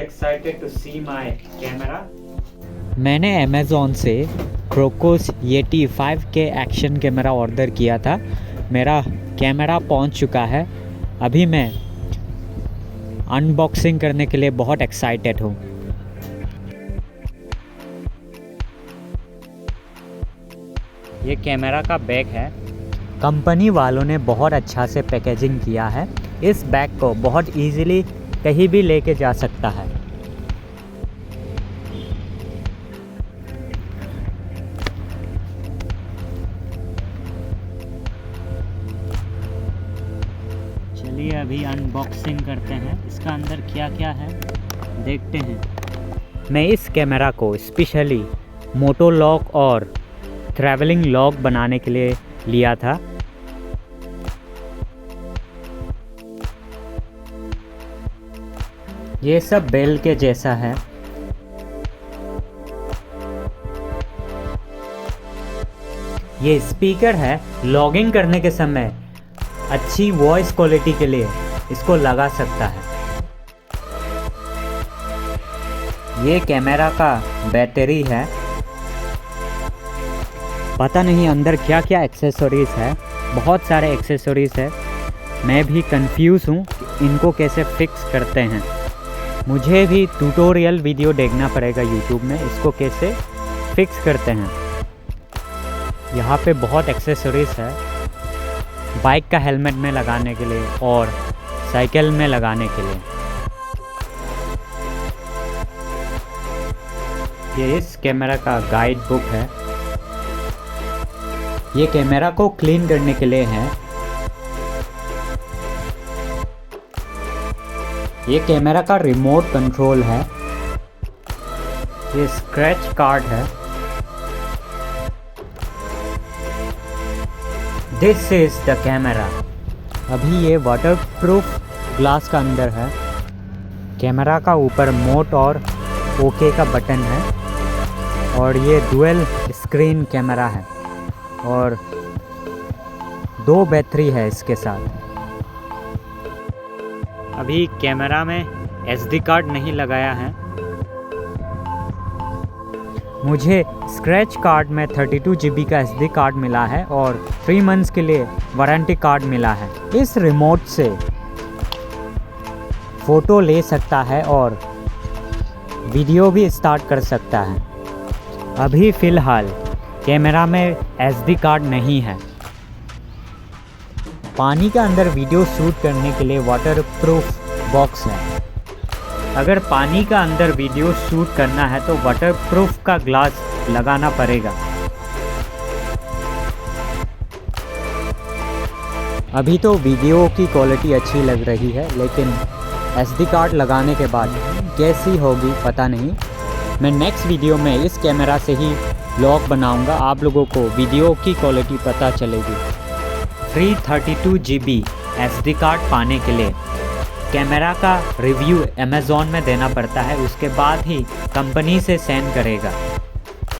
excited to see my camera. मैंने Amazon से क्रोकोस Yeti 5K action camera order किया था। मेरा कैमरा पहुंच चुका है। अभी मैं अनबॉक्सिंग करने के लिए बहुत एक्साइटेड हूँ। ये कैमरा का बैग है। कंपनी वालों ने बहुत अच्छा से पैकेजिंग किया है। इस बैग को बहुत इजीली कहीं भी लेके जा सकता है। चलिए अभी अनबॉक्सिंग करते हैं। इसका अंदर क्या क्या है देखते हैं। मैं इस कैमरा को स्पेशली मोटो लॉग और ट्रैवलिंग लॉग बनाने के लिए लिया था। ये सब बेल के जैसा है। ये स्पीकर है। लॉगिंग करने के समय अच्छी वॉइस क्वालिटी के लिए इसको लगा सकता है। ये कैमरा का बैटरी है। पता नहीं अंदर क्या क्या एक्सेसरीज है। बहुत सारे एक्सेसरीज है। मैं भी कंफ्यूज हूँ इनको कैसे फिक्स करते हैं। मुझे भी ट्यूटोरियल वीडियो देखना पड़ेगा यूट्यूब में, इसको कैसे फिक्स करते हैं। यहाँ पे बहुत एक्सेसरीज है। बाइक का हेलमेट में लगाने के लिए और साइकिल में लगाने के लिए। ये इस कैमरा का गाइड बुक है। ये कैमरा को क्लीन करने के लिए है। ये कैमरा का रिमोट कंट्रोल है। ये स्क्रैच कार्ड है। This is the camera. अभी ये वाटरप्रूफ ग्लास का अंदर है। कैमरा का ऊपर मोड और ओके का बटन है और ये डुअल स्क्रीन कैमरा है और 2 बैटरी है इसके साथ। अभी कैमरा में SD कार्ड नहीं लगाया है। मुझे स्क्रैच कार्ड में 32 GB का SD कार्ड मिला है और 3 मंथ्स के लिए वारंटी कार्ड मिला है। इस रिमोट से फ़ोटो ले सकता है और वीडियो भी स्टार्ट कर सकता है। अभी फ़िलहाल कैमरा में SD कार्ड नहीं है। पानी के अंदर वीडियो शूट करने के लिए वाटरप्रूफ बॉक्स है। अगर पानी का अंदर वीडियो शूट करना है तो वाटरप्रूफ का ग्लास लगाना पड़ेगा। अभी तो वीडियो की क्वालिटी अच्छी लग रही है, लेकिन SD कार्ड लगाने के बाद कैसी होगी पता नहीं। मैं नेक्स्ट वीडियो में इस कैमरा से ही व्लॉग बनाऊंगा। आप लोगों को वीडियो की क्वालिटी पता चलेगी। फ्री 32 GB SD कार्ड पाने के लिए कैमरा का रिव्यू अमेज़ॉन में देना पड़ता है। उसके बाद ही कंपनी से सेंड करेगा।